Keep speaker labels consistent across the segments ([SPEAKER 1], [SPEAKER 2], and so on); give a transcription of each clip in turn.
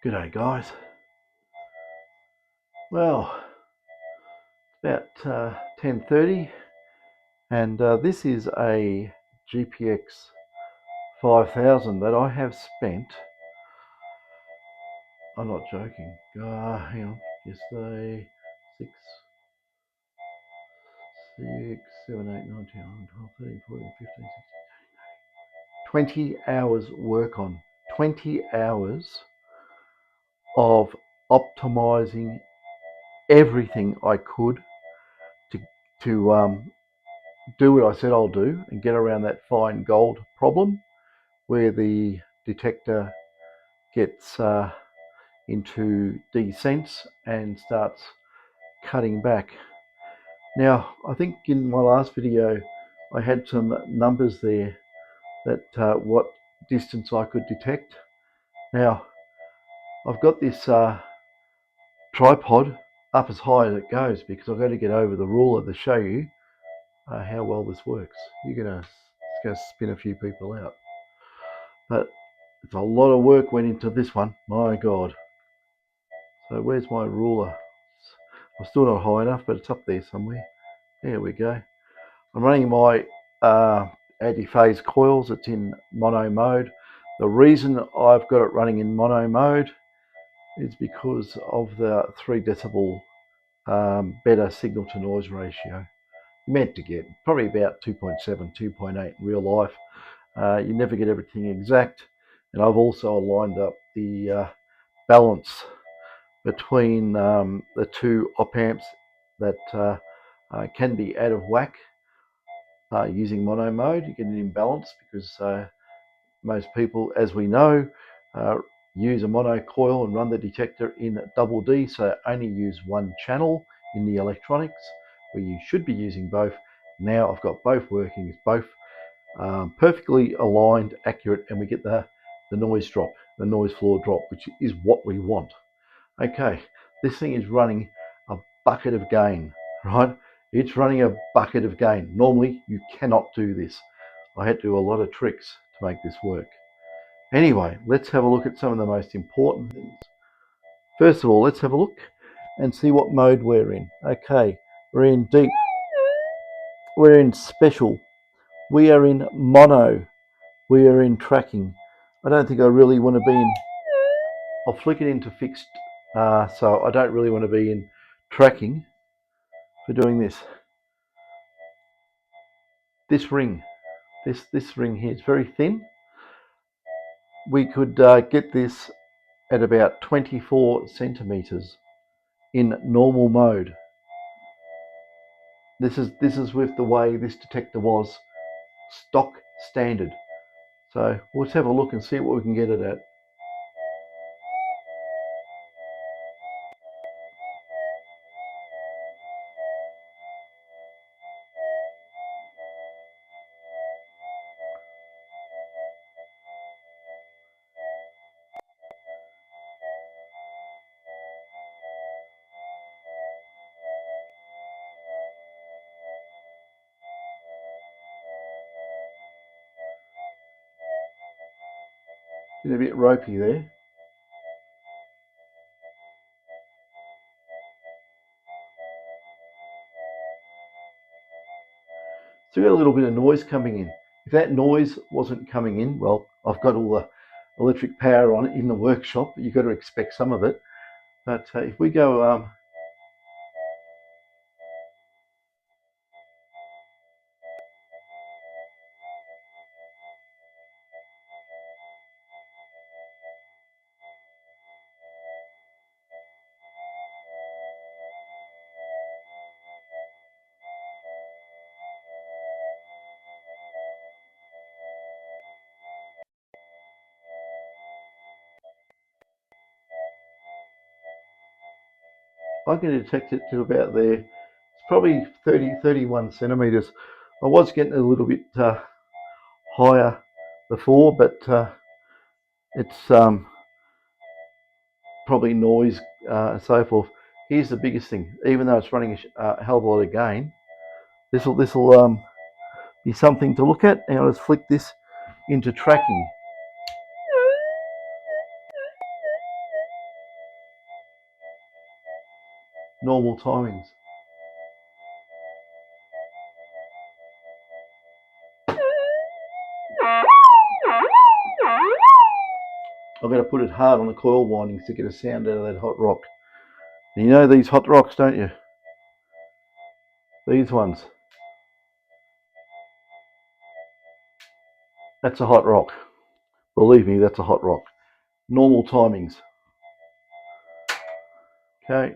[SPEAKER 1] G'day guys. Well, it's about 10:30 and this is a GPX 5000 that I have spent, I'm not joking, hang on, yesterday, 6, 7, 8, 9, 10, 11, 12, 13, 14, 15, 16, 20 hours work on, 20 hours of optimizing everything I could to do what I said I'll do and get around that fine gold problem where the detector gets into descents and starts cutting back. Now, I think in my last video I had some numbers there that what distance I could detect. Now, I've got this tripod up as high as it goes because I've got to get over the ruler to show you how well this works. It's going to spin a few people out. But it's a lot of work went into this one, my God. So where's my ruler? I'm still not high enough, but it's up there somewhere. There we go. I'm running my anti-phase coils. It's in mono mode. The reason I've got it running in mono mode is because of the 3 decibel better signal to noise ratio. You're meant to get probably about 2.7, 2.8 in real life. You never get everything exact. And I've also lined up the balance between the 2 op amps that can be out of whack using mono mode. You get an imbalance because most people, as we know, use a mono coil and run the detector in double D, so only use one channel in the electronics where you should be using both. Now I've got both working, it's both perfectly aligned, accurate, and we get the noise drop, the noise floor drop, which is what we want. Okay, this thing is running a bucket of gain, right? It's running a bucket of gain. Normally you cannot do this. I had to do a lot of tricks to make this work. Anyway, let's have a look at some of the most important things. First of all, let's have a look and see what mode we're in. Okay, we're in deep, we're in special, we are in mono, we are in tracking. I don't think I really want to be in, I'll flick it into fixed, so I don't really want to be in tracking for doing this. This ring, this ring here is very thin. We could get this at about 24 centimeters in normal mode. This is with the way this detector was stock standard. So let's have a look and see what we can get it at. Getting a bit ropey there. So we got a little bit of noise coming in. If that noise wasn't coming in, well, I've got all the electric power on it in the workshop. You've got to expect some of it. But if we go I can detect it to about there. It's probably 31 centimeters. I was getting a little bit higher before, but it's probably noise and so forth. Here's the biggest thing. Even though it's running a hell of a lot of gain, this will be something to look at. Now let's flick this into tracking. normal timings. I've got to put it hard on the coil windings to get a sound out of that hot rock. And you know these hot rocks, don't you? These ones. That's a hot rock. Believe me, that's a hot rock. Normal timings. Okay.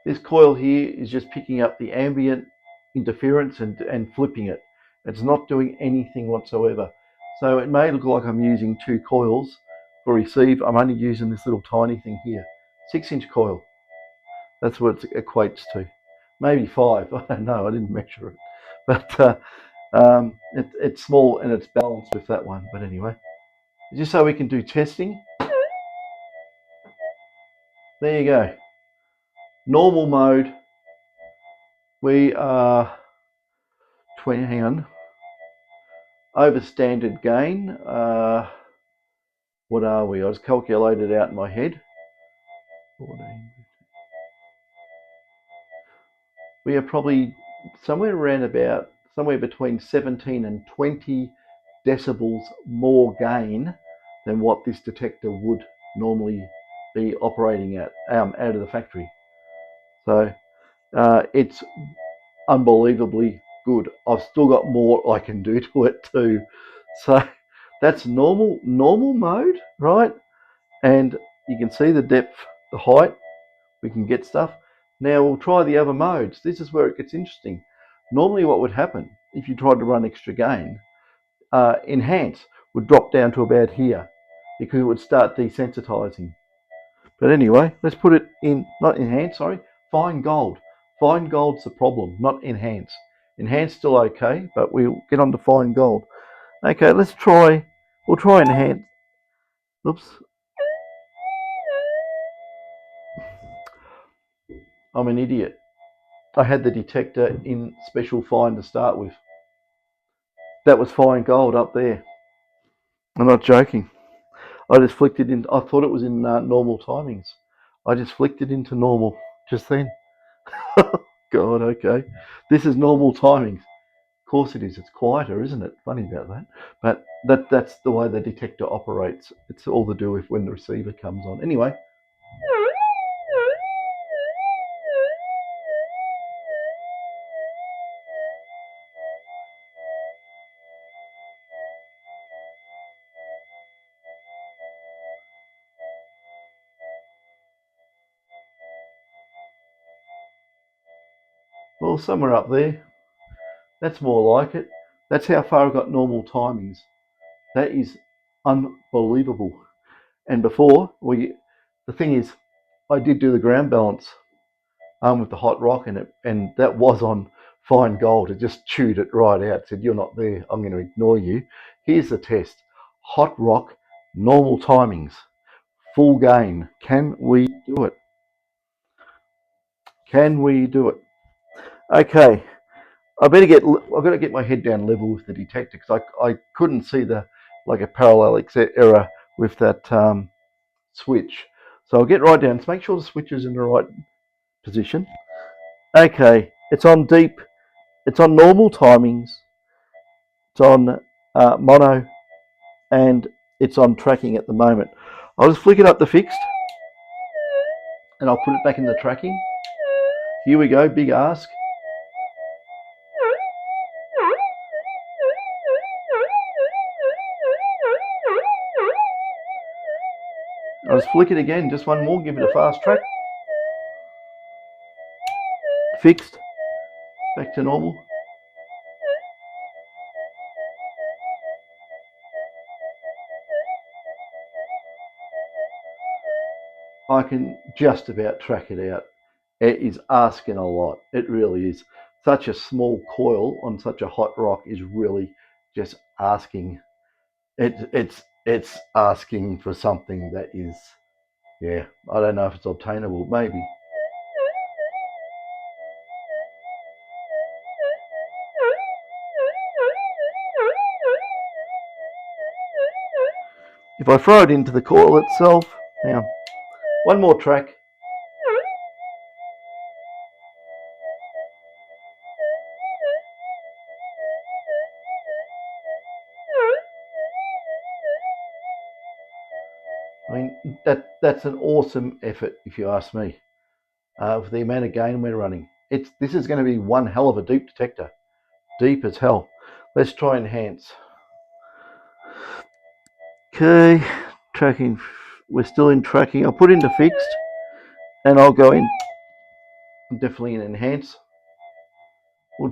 [SPEAKER 1] This coil here is just picking up the ambient interference and flipping it. It's not doing anything whatsoever. So it may look like I'm using 2 coils for receive. I'm only using this little tiny thing here. 6-inch coil. That's what it equates to. Maybe 5. I don't know. I didn't measure it. But it's small and it's balanced with that one. But anyway, just so we can do testing. There you go. Normal mode. We are 20. Hang on. Over standard gain. What are we? I just calculated out in my head. 14. We are probably somewhere between 17 and 20 decibels more gain than what this detector would normally be operating at out of the factory. So it's unbelievably good. I've still got more I can do to it too. So that's normal mode, right? And you can see the depth, the height. We can get stuff. Now we'll try the other modes. This is where it gets interesting. Normally what would happen if you tried to run extra gain, enhance would drop down to about here because it would start desensitizing. But anyway, let's put it in, not enhance, sorry, fine gold. Fine gold's the problem, not enhance. Enhance still okay, but we'll get on to fine gold. Okay, we'll try enhance. Oops. I'm an idiot. I had the detector in special fine to start with. That was fine gold up there. I'm not joking. I just flicked it in. I thought it was in normal timings. I just flicked it into normal just then. God, okay. This is normal timings. Of course it is. It's quieter, isn't it? Funny about that. But that's the way the detector operates. It's all to do with when the receiver comes on. Anyway. Well, somewhere up there. That's more like it. That's how far I got normal timings. That is unbelievable. And before, the thing is, I did do the ground balance with the hot rock in it, and that was on fine gold. It just chewed it right out. It said, "You're not there. I'm going to ignore you." Here's the test: hot rock, normal timings, full gain. Can we do it? Can we do it? Okay. I've got to get my head down level with the detector because I couldn't see like a parallel error with that switch. So I'll get right down. Let's make sure the switch is in the right position. Okay, it's on deep. It's on normal timings. It's on mono, and it's on tracking at the moment. I'll just flick it up to fixed, and I'll put it back in the tracking. Here we go. Big ask. I'll just flick it again, just one more, give it a fast track. Fixed, back to normal. I can just about track it out. It is asking a lot, it really is. Such a small coil on such a hot rock is really just asking. It's asking for something that is, yeah, I don't know if it's obtainable, maybe. If I throw it into the coil itself, Hang on. One more track. I mean, that's an awesome effort, if you ask me, for the amount of gain we're running. This is going to be one hell of a deep detector. Deep as hell. Let's try enhance. Okay, tracking. We're still in tracking. I'll put into fixed, and I'll go in definitely in enhance. We're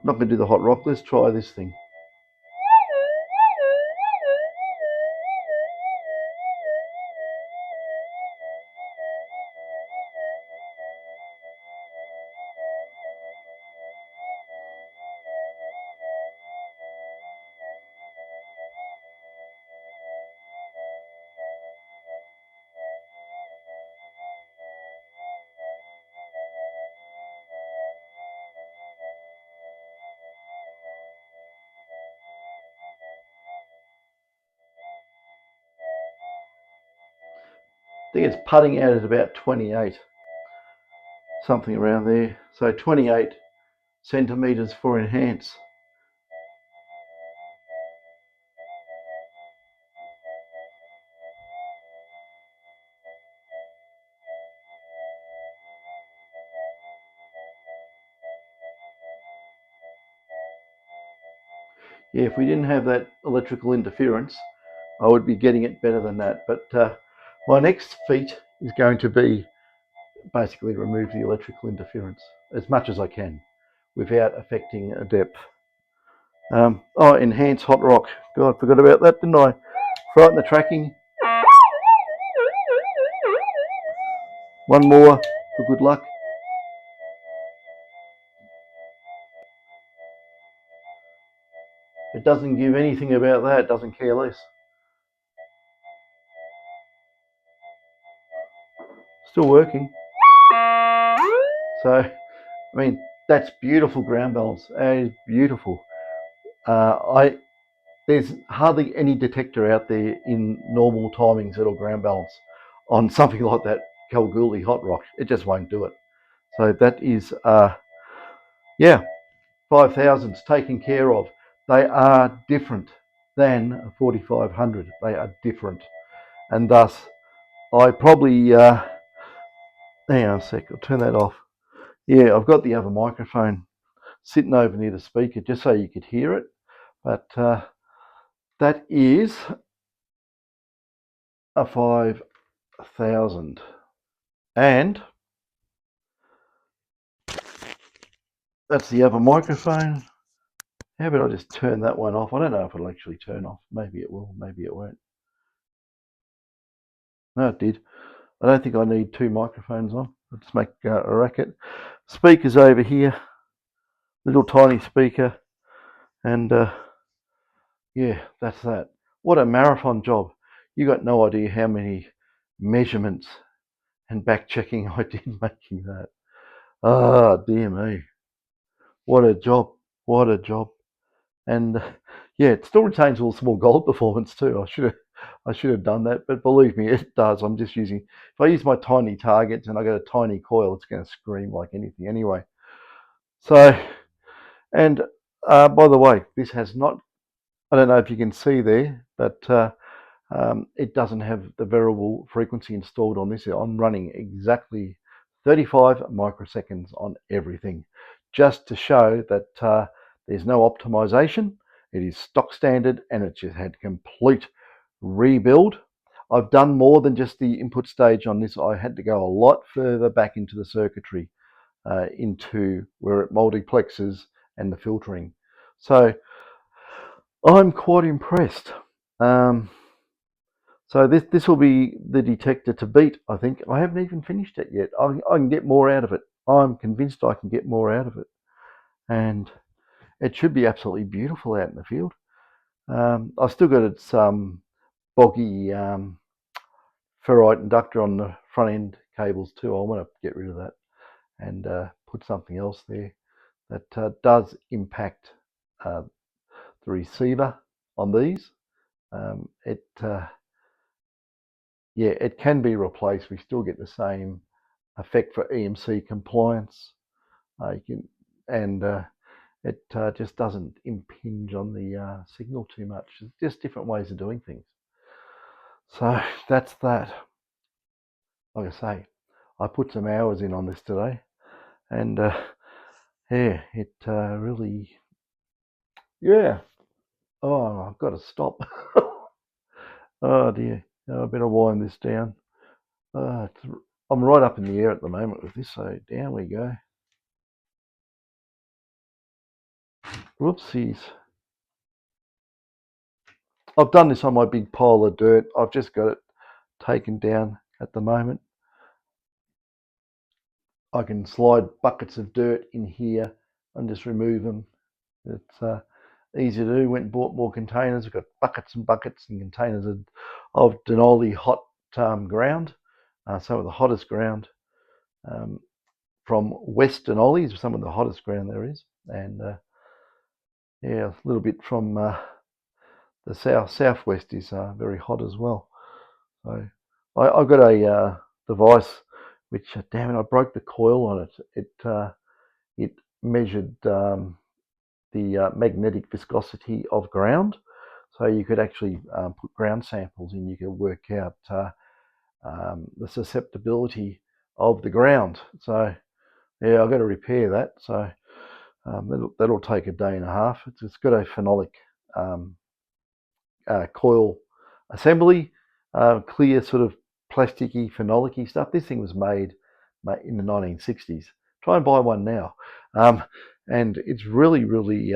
[SPEAKER 1] not going to do the hot rock. Let's try this thing. I think it's putting out at about 28, something around there. So 28 centimeters for enhance. Yeah, if we didn't have that electrical interference, I would be getting it better than that. But my next feat is going to be basically remove the electrical interference as much as I can without affecting a depth. Enhance hot rock. God, I forgot about that, didn't I? Frighten the tracking. One more for good luck. It doesn't give anything about that, it doesn't care less. Still working. So, I mean, that's beautiful ground balance. That is beautiful. There's hardly any detector out there in normal timings that'll ground balance on something like that Kalgoorlie hot rock. It just won't do it. So that is, 5000's taken care of. They are different than a 4500. They are different. And thus, I probably, hang on a sec, I'll turn that off. Yeah, I've got the other microphone sitting over near the speaker just so you could hear it. But that is a 5000. And that's the other microphone. How about I just turn that one off? I don't know if it'll actually turn off. Maybe it will, maybe it won't. No, it did. I don't think I need two microphones on. Let's make a racket. Speakers over here, little tiny speaker, and yeah, that's that. What a marathon job. You got no idea how many measurements and back checking I did making that. Ah, dear me. What a job. What a job. And yeah, it still retains all the small gold performance too. I should have done that, but believe me, it does. I'm just using, if I use my tiny targets and I got a tiny coil, it's going to scream like anything anyway. So, and by the way, this has not, I don't know if you can see there, but it doesn't have the variable frequency installed on this. I'm running exactly 35 microseconds on everything, just to show that there's no optimization. It is stock standard and it just had complete rebuild. I've done more than just the input stage on this. I had to go a lot further back into the circuitry, into where it multiplexes and the filtering. So I'm quite impressed. So this will be the detector to beat, I think. I haven't even finished it yet. I can get more out of it. I'm convinced I can get more out of it. And it should be absolutely beautiful out in the field. I've still got its boggy ferrite inductor on the front end cables too. I want to get rid of that and put something else there that does impact the receiver on these. It yeah, it can be replaced. We still get the same effect for EMC compliance. You can, and it just doesn't impinge on the signal too much. It's just different ways of doing things. So that's that. Like I say, I put some hours in on this today, and yeah, it really, yeah. Oh, I've got to stop. Oh dear, I better wind this down. I'm right up in the air at the moment with this, so down we go. Whoopsies. I've done this on my big pile of dirt. I've just got it taken down at the moment. I can slide buckets of dirt in here and just remove them. It's easy to do. Went and bought more containers. We've got buckets and buckets and containers of Denali hot ground. Some of the hottest ground from West Denali is some of the hottest ground there is. And yeah, a little bit from the southwest is very hot as well. So I've got a device which, damn it, I broke the coil on it. It measured the magnetic viscosity of ground, so you could actually put ground samples in. You could work out the susceptibility of the ground. So yeah, I've got to repair that. So that'll take a day and a half. It's got a phenolic coil assembly, clear sort of plasticky phenolic stuff. This thing was made in the 1960s. Try and buy one now. And it's really, really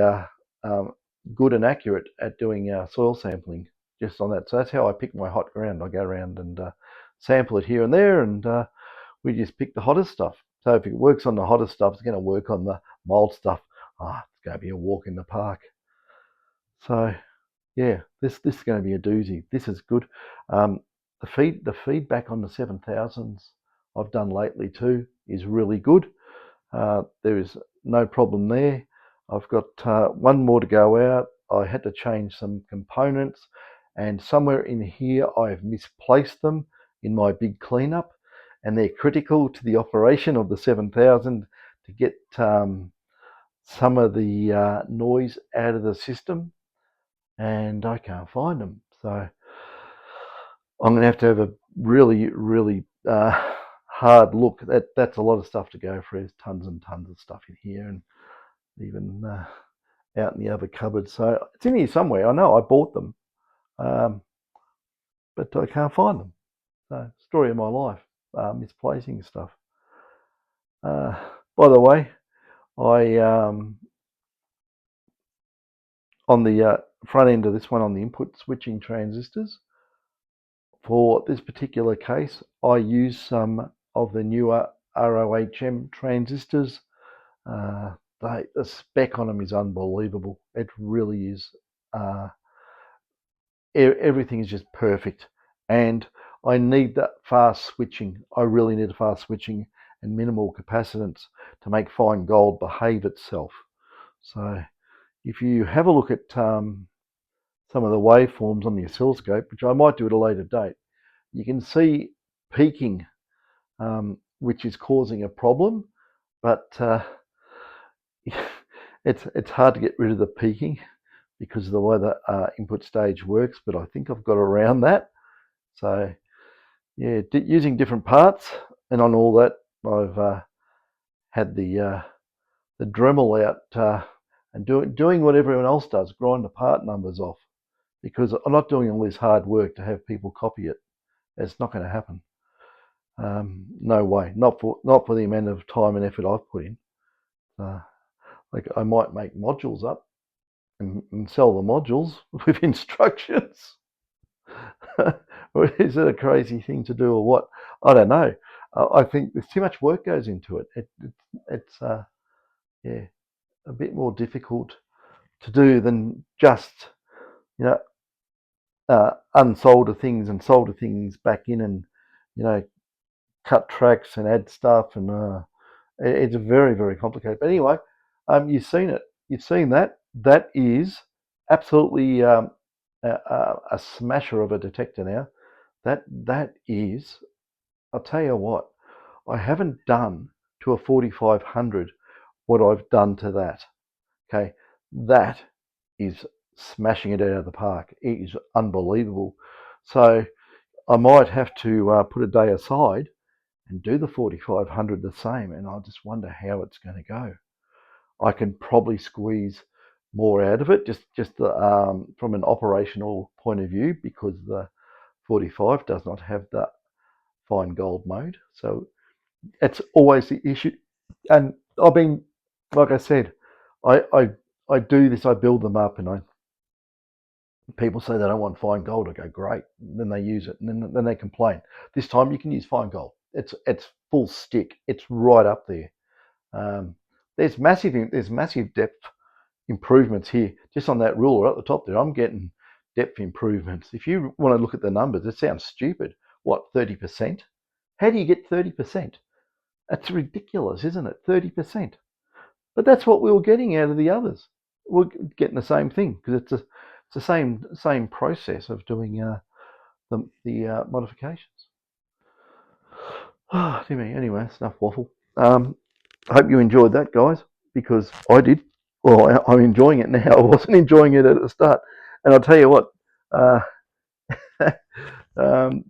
[SPEAKER 1] good and accurate at doing soil sampling just on that. So that's how I pick my hot ground. I go around and sample it here and there, and we just pick the hottest stuff. So if it works on the hottest stuff, it's going to work on the mild stuff. It's going to be a walk in the park. So yeah, this is going to be a doozy. This is good. The feedback on the 7000s I've done lately too is really good. There is no problem there. I've got one more to go out. I had to change some components, and somewhere in here I've misplaced them in my big cleanup, and they're critical to the operation of the 7000 to get some of the noise out of the system, and I can't find them. So I'm going to have a really, really hard look. That's a lot of stuff to go through. There's tons and tons of stuff in here, and even out in the other cupboard. So it's in here somewhere. I know I bought them, but I can't find them. So story of my life, misplacing stuff. By the way, I on the front end of this one on the input switching transistors, for this particular case, I use some of the newer ROHM transistors. The spec on them is unbelievable. It really is. Everything is just perfect. And I need that fast switching. I really need fast switching and minimal capacitance to make fine gold behave itself. So if you have a look at some of the waveforms on the oscilloscope, which I might do at a later date, you can see peaking, which is causing a problem, but it's hard to get rid of the peaking because of the way the input stage works, but I think I've got around that. So yeah, using different parts, and on all that, I've had the Dremel out and doing what everyone else does, grind the part numbers off, because I'm not doing all this hard work to have people copy it. It's not going to happen. No way. Not for the amount of time and effort I've put in. Like I might make modules up and sell the modules with instructions. Or is it a crazy thing to do, or what? I don't know. I think there's too much work goes into it. It's yeah, a bit more difficult to do than just, you know, unsolder things and solder things back in, and you know, cut tracks and add stuff, and it's very, very complicated. But anyway, you've seen it. You've seen that. That is absolutely a smasher of a detector now. That is, I'll tell you what, I haven't done to a 4500 what I've done to that. Okay, that is smashing it out of the park. It is unbelievable. So I might have to put a day aside and do the 4500 the same, and I just wonder how it's going to go. I can probably squeeze more out of it, just from an operational point of view, because the 45 does not have the fine gold mode. So it's always the issue. And I've been, like I said, I do this. I build them up, and people say they don't want fine gold. I go, great. And then they use it, and then they complain. This time you can use fine gold. It's full stick. It's right up there. Um, there's massive depth improvements here. Just on that ruler at the top there, I'm getting depth improvements. If you want to look at the numbers, it sounds stupid. What, 30%? How do you get 30%? That's ridiculous, isn't it? 30%. But that's what we were getting out of the others. We're getting the same thing, because it's the same process of doing the modifications. Oh, dear me. Anyway, that's enough waffle. I hope you enjoyed that, guys, because I did. Well, I'm enjoying it now. I wasn't enjoying it at the start. And I'll tell you what, uh, um,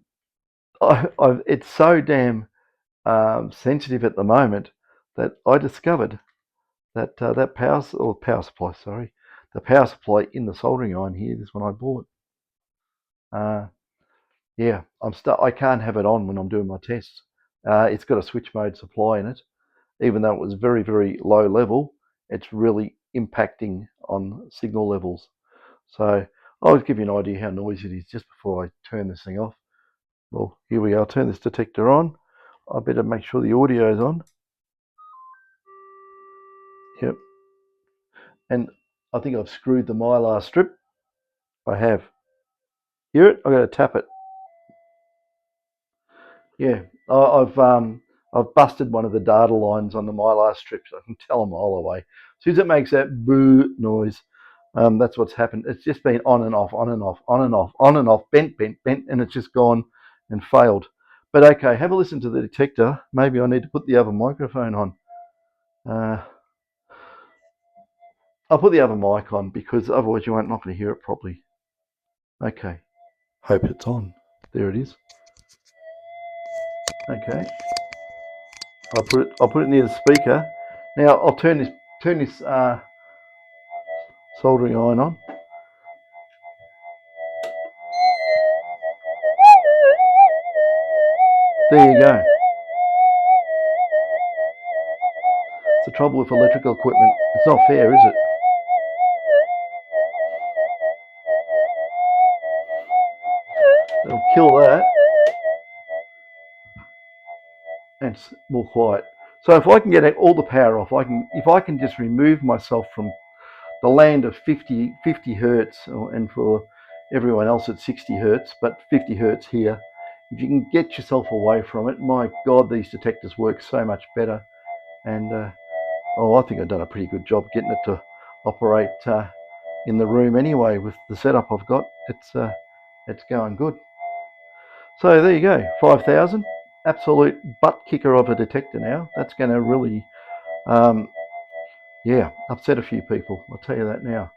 [SPEAKER 1] it's so damn sensitive at the moment that I discovered that that power supply, sorry, the power supply in the soldering iron here, this one I bought. Yeah, I can't have it on when I'm doing my tests. It's got a switch mode supply in it. Even though it was very, very low level, it's really impacting on signal levels. So I'll give you an idea how noisy it is just before I turn this thing off. Well, here we are. I'll turn this detector on. I better make sure the audio is on. Yep. And I think I've screwed the mylar strip. I have. Hear it? I've got to tap it. Yeah, I've busted one of the data lines on the mylar strips. I can tell a mile away. As soon as it makes that boo noise, that's what's happened. It's just been on and off, on and off, on and off, on and off, bent, and it's just gone and failed. But okay, have a listen to the detector. Maybe I need to put the other microphone on. I'll put the other mic on, because otherwise you won't not going to hear it properly. Okay, hope it's on. There it is. Okay, I'll put it near the speaker. Now I'll turn this soldering iron on. There you go. It's the trouble with electrical equipment. It's not fair, is it? It'll kill that. And it's more quiet. So if I can get all the power off, if I can just remove myself from the land of 50 hertz, and for everyone else it's 60 hertz, but 50 hertz here. If you can get yourself away from it, my God, these detectors work so much better. And I think I've done a pretty good job getting it to operate in the room anyway. With the setup I've got, it's going good. So there you go, 5,000, absolute butt kicker of a detector now. That's going to really, upset a few people. I'll tell you that now.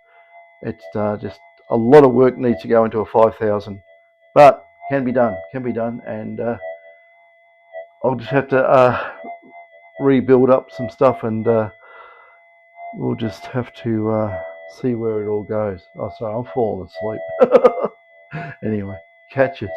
[SPEAKER 1] It's just a lot of work needs to go into a 5,000, but can be done, and I'll just have to rebuild up some stuff, and we'll just have to see where it all goes. Oh, sorry, I'm falling asleep. Anyway, catch us.